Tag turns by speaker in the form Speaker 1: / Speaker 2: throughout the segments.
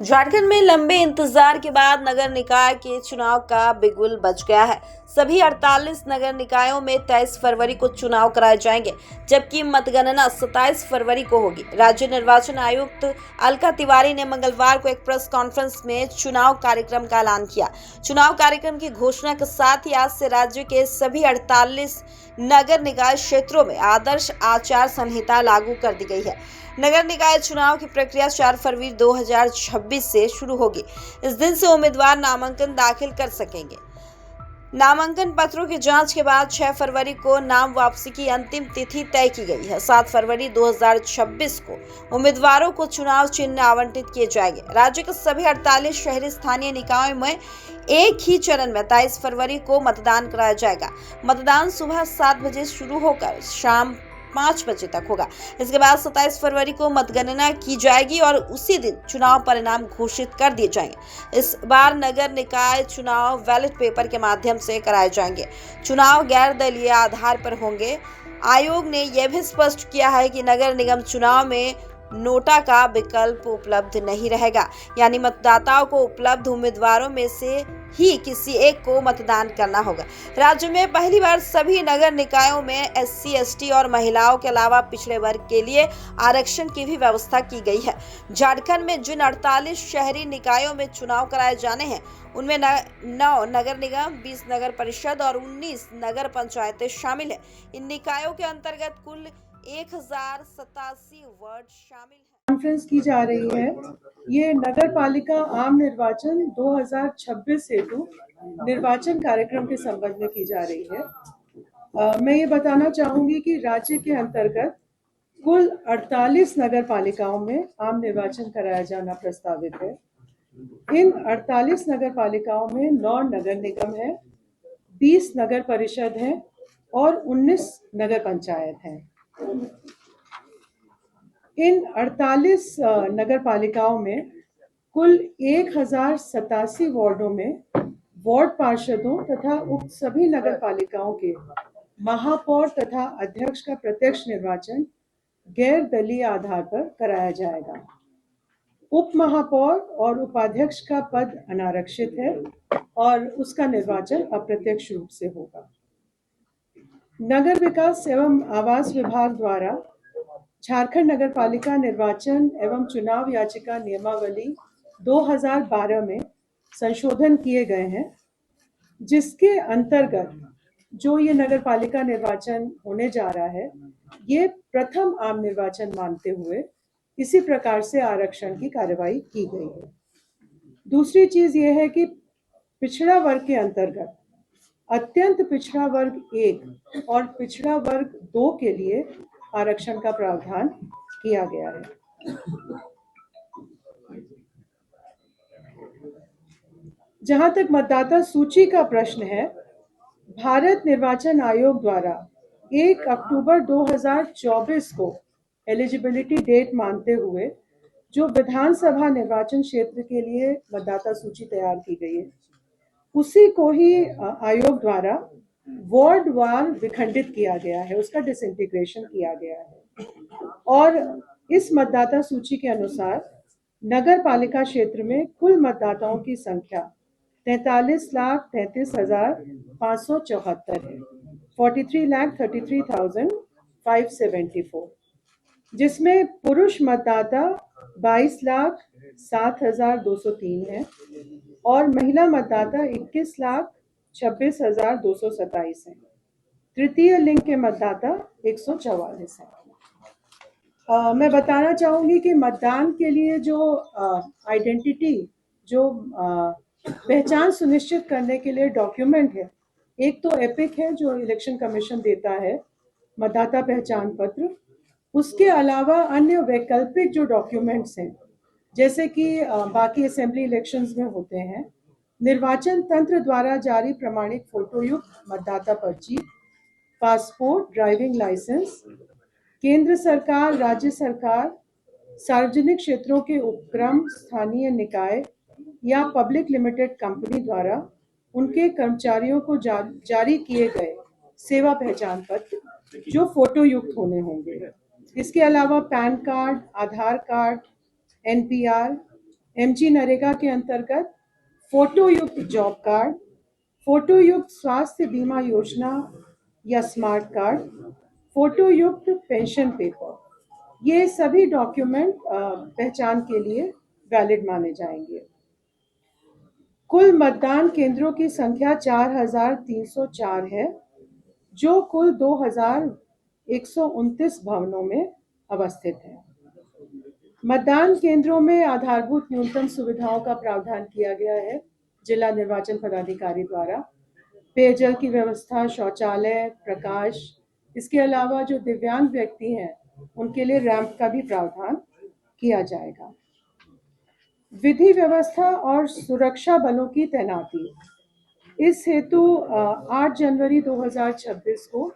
Speaker 1: झारखंड में लंबे इंतजार के बाद नगर निकाय के चुनाव का बिगुल बज गया है। सभी 48 नगर निकायों में 23 फरवरी को चुनाव कराए जाएंगे, जबकि मतगणना 27 फरवरी को होगी। राज्य निर्वाचन आयुक्त अलका तिवारी ने मंगलवार को एक प्रेस कॉन्फ्रेंस में चुनाव कार्यक्रम का ऐलान किया। चुनाव कार्यक्रम की घोषणा के साथ ही आज से राज्य के सभी 48 नगर निकाय क्षेत्रों में आदर्श आचार संहिता लागू कर दी गई है। नगर निकाय चुनाव की प्रक्रिया 4 फरवरी 2026 से शुरू होगी। इस दिन से उम्मीदवार नामांकन दाखिल कर सकेंगे। नामांकन पत्रों की जांच के बाद 6 फरवरी को नाम वापसी की अंतिम तिथि तय की गई है। 7 फरवरी 2026 को उम्मीदवारों को चुनाव चिन्ह आवंटित किए जाएंगे। राज्य के सभी 48 शहरी स्थानीय निकायों में एक ही चरण में 23 फरवरी को मतदान कराया जाएगा। मतदान सुबह 7 बजे शुरू होकर शाम 5 बजे तक होगा। इसके बाद 27 फरवरी को मतगणना की जाएगी और उसी दिन चुनाव परिणाम घोषित कर दिए जाएंगे। इस बार नगर निकाय चुनाव बैलेट पेपर के माध्यम से कराए जाएंगे। चुनाव गैर दलीय आधार पर होंगे। आयोग ने यह भी स्पष्ट किया है कि नगर निगम चुनाव में नोटा का विकल्प उपलब्ध नहीं रहेगा, यानी मतदाताओं को उपलब्ध उम्मीदवारों में से ही किसी एक को मतदान करना होगा। राज्य में पहली बार सभी नगर निकायों में एससी, एसटी और महिलाओं के अलावा पिछड़े वर्ग के लिए आरक्षण की भी व्यवस्था की गई है। झारखंड में जिन 48 शहरी निकायों में चुनाव कराए जाने हैं, उनमें 9 नगर निगम, 20 नगर परिषद और 19 नगर पंचायतें शामिल है। इन निकायों के अंतर्गत कुल 1087 वार्ड शामिल है।
Speaker 2: कॉन्फ्रेंस की जा रही है। ये नगर पालिका आम निर्वाचन 2026 हेतु निर्वाचन कार्यक्रम के संबंध में की जा रही है। मैं ये बताना चाहूंगी कि राज्य के अंतर्गत कुल 48 नगर पालिकाओं में आम निर्वाचन कराया जाना प्रस्तावित है। इन 48 नगर पालिकाओं में 9 नगर निगम है, 20 नगर परिषद है और 19 नगर पंचायत हैं। इन 48 नगर पालिकाओं में कुल 1087 वार्डों में वार्ड पार्षदों तथा उक्त सभी नगर पालिकाओं के महापौर तथा अध्यक्ष का प्रत्यक्ष निर्वाचन गैर दलीय आधार पर कराया जाएगा। उप महापौर और उपाध्यक्ष का पद अनारक्षित है और उसका निर्वाचन अप्रत्यक्ष रूप से होगा। नगर विकास एवं आवास विभाग द्वारा झारखंड नगर पालिका निर्वाचन एवं चुनाव याचिका नियमावली 2012 में संशोधन किए गए हैं, जिसके अंतर्गत जो ये नगर पालिका निर्वाचन होने जा रहा है, ये प्रथम आम निर्वाचन मानते हुए इसी प्रकार से आरक्षण की कार्रवाई की गई है। दूसरी चीज ये है कि पिछड़ा वर्ग के अंतर्गत अत्यंत पिछड़ा वर्ग 1 और पिछड़ा वर्ग 2 के लिए आरक्षण का प्रावधान किया गया है। जहां तक मतदाता सूची का प्रश्न है, भारत निर्वाचन आयोग द्वारा 1 अक्टूबर 2024 को एलिजिबिलिटी डेट मानते हुए जो विधानसभा निर्वाचन क्षेत्र के लिए मतदाता सूची तैयार की गई है, उसी को ही आयोग द्वारा वार्ड वार विखंडित किया गया है, उसका डिसइंटीग्रेशन किया गया है। और इस मतदाता सूची के अनुसार नगर पालिका क्षेत्र में कुल मतदाताओं की संख्या 43,33,574 है, 43,33,574, जिसमें पुरुष मतदाता 22,07,203 है और महिला मतदाता 21,26,227 है। तृतीय लिंग के मतदाता 144 है। मैं बताना चाहूंगी कि मतदान के लिए जो आइडेंटिटी, जो पहचान सुनिश्चित करने के लिए डॉक्यूमेंट है, एक तो एपिक है जो इलेक्शन कमीशन देता है, मतदाता पहचान पत्र। उसके अलावा अन्य वैकल्पिक जो डॉक्यूमेंट्स हैं, जैसे कि बाकी असेंबली इलेक्शंस में होते हैं, निर्वाचन तंत्र द्वारा जारी प्रमाणित फोटोयुक्त मतदाता पर्ची, पासपोर्ट, ड्राइविंग लाइसेंस, केंद्र सरकार, राज्य सरकार, सार्वजनिक क्षेत्रों के उपक्रम, स्थानीय निकाय या पब्लिक लिमिटेड कंपनी द्वारा उनके कर्मचारियों को जारी किए गए सेवा पहचान पत्र जो फोटो युक्त होने होंगे। इसके अलावा पैन कार्ड, आधार कार्ड, एनपीआर, एमजी नरेगा के अंतर्गत फोटो युक्त जॉब कार्ड, फोटो युक्त स्वास्थ्य बीमा योजना या स्मार्ट कार्ड, फोटो युक्त पेंशन पेपर, ये सभी डॉक्यूमेंट पहचान के लिए वैलिड माने जाएंगे। कुल मतदान केंद्रों की संख्या 4,304 है, जो कुल 2,129 भवनों में अवस्थित है। मतदान केंद्रों में आधारभूत न्यूनतम सुविधाओं का प्रावधान किया गया है जिला निर्वाचन पदाधिकारी द्वारा। पेयजल की व्यवस्था, शौचालय, प्रकाश, इसके अलावा जो दिव्यांग व्यक्ति हैं उनके लिए रैंप का भी प्रावधान किया जाएगा। विधि व्यवस्था और सुरक्षा बलों की तैनाती, इस हेतु 8 जनवरी 2026 को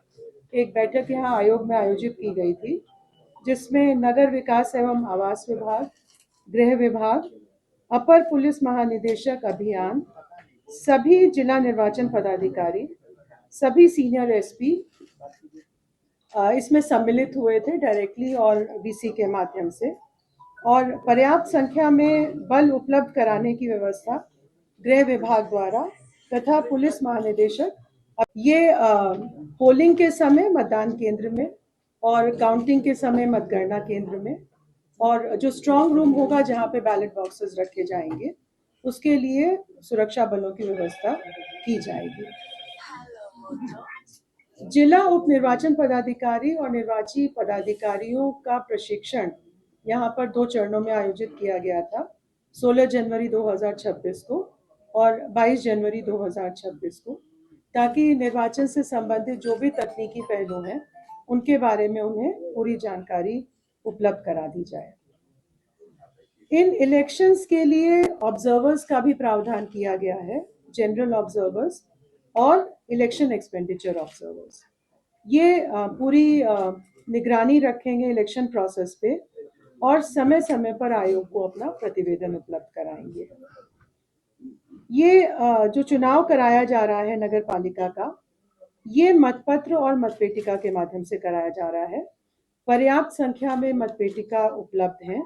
Speaker 2: एक बैठक यहाँ आयोग में आयोजित की गई थी, जिसमें नगर विकास एवं आवास विभाग, गृह विभाग, अपर पुलिस महानिदेशक अभियान, सभी जिला निर्वाचन पदाधिकारी, सभी सीनियर एसपी इसमें सम्मिलित हुए थे डायरेक्टली और वीसी के माध्यम से, और पर्याप्त संख्या में बल उपलब्ध कराने की व्यवस्था गृह विभाग द्वारा तथा पुलिस महानिदेशक ये पोलिंग के समय मतदान केंद्र में और काउंटिंग के समय मतगणना केंद्र में, और जो स्ट्रांग रूम होगा जहां पे बैलेट बॉक्सेस रखे जाएंगे उसके लिए सुरक्षा बलों की व्यवस्था की जाएगी। जिला उप निर्वाचन पदाधिकारी और निर्वाची पदाधिकारियों का प्रशिक्षण यहाँ पर 2 चरणों में आयोजित किया गया था, 16 जनवरी 2026 को और 22 जनवरी 2026 को, ताकि निर्वाचन से संबंधित जो भी तकनीकी पहलू हैं उनके बारे में उन्हें पूरी जानकारी उपलब्ध करा दी जाए। इन इलेक्शंस के लिए ऑब्जर्वर्स का भी प्रावधान किया गया है, जनरल ऑब्जर्वर्स और इलेक्शन एक्सपेंडिचर ऑब्जर्वर्स। ये पूरी निगरानी रखेंगे इलेक्शन प्रोसेस पे और समय समय पर आयोग को अपना प्रतिवेदन उपलब्ध कराएंगे। ये जो चुनाव कराया जा रहा है नगर पालिका का, ये मतपत्र और मतपेटिका के माध्यम से कराया जा रहा है। पर्याप्त संख्या में मतपेटिका उपलब्ध हैं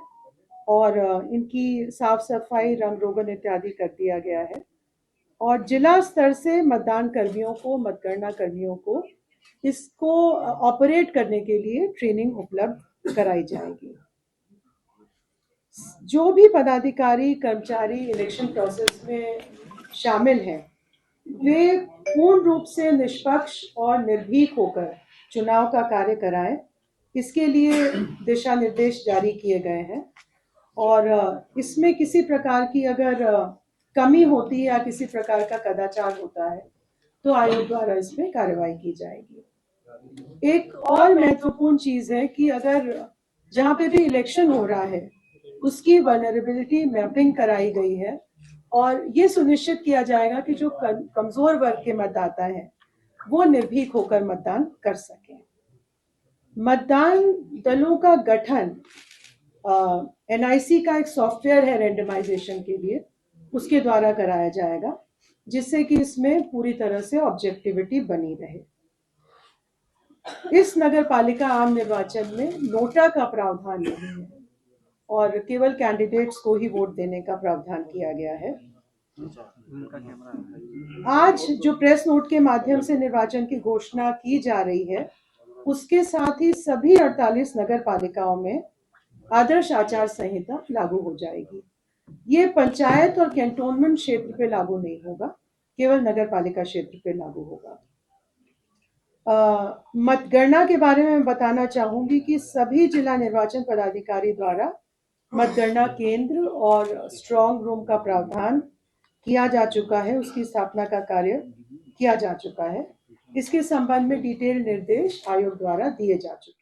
Speaker 2: और इनकी साफ सफाई, रंग रोगन इत्यादि कर दिया गया है, और जिला स्तर से मतदान कर्मियों को, मतगणना कर्मियों को इसको ऑपरेट करने के लिए ट्रेनिंग उपलब्ध कराई जाएगी। जो भी पदाधिकारी, कर्मचारी इलेक्शन प्रोसेस में शामिल हैं, वे पूर्ण रूप से निष्पक्ष और निर्भीक होकर चुनाव का कार्य कराएं, इसके लिए दिशा निर्देश जारी किए गए हैं, और इसमें किसी प्रकार की अगर कमी होती है या किसी प्रकार का कदाचार होता है तो आयोग द्वारा इसमें कार्रवाई की जाएगी। एक और महत्वपूर्ण चीज है कि अगर जहां पे भी इलेक्शन हो रहा है उसकी वल्नरेबिलिटी मैपिंग कराई गई है, और ये सुनिश्चित किया जाएगा कि जो कमजोर वर्ग के मतदाता हैं वो निर्भीक होकर मतदान कर सकें। मतदान दलों का गठन एनआईसी का एक सॉफ्टवेयर है रेंडमाइजेशन के लिए, उसके द्वारा कराया जाएगा, जिससे कि इसमें पूरी तरह से ऑब्जेक्टिविटी बनी रहे। इस नगर पालिका आम निर्वाचन में नोटा का प्रावधान नहीं है और केवल कैंडिडेट्स को ही वोट देने का प्रावधान किया गया है। आज जो प्रेस नोट के माध्यम से निर्वाचन की घोषणा की जा रही है, उसके साथ ही सभी 48 नगर पालिकाओं में आदर्श आचार संहिता लागू हो जाएगी। ये पंचायत और कैंटोनमेंट क्षेत्र पे लागू नहीं होगा, केवल नगर पालिका क्षेत्र पे लागू होगा। मतगणना के बारे में बताना चाहूंगी कि सभी जिला निर्वाचन पदाधिकारी द्वारा मतगणना केंद्र और स्ट्रांग रूम का प्रावधान किया जा चुका है, उसकी स्थापना का कार्य किया जा चुका है। इसके संबंध में डिटेल निर्देश आयोग द्वारा दिए जा चुके हैं।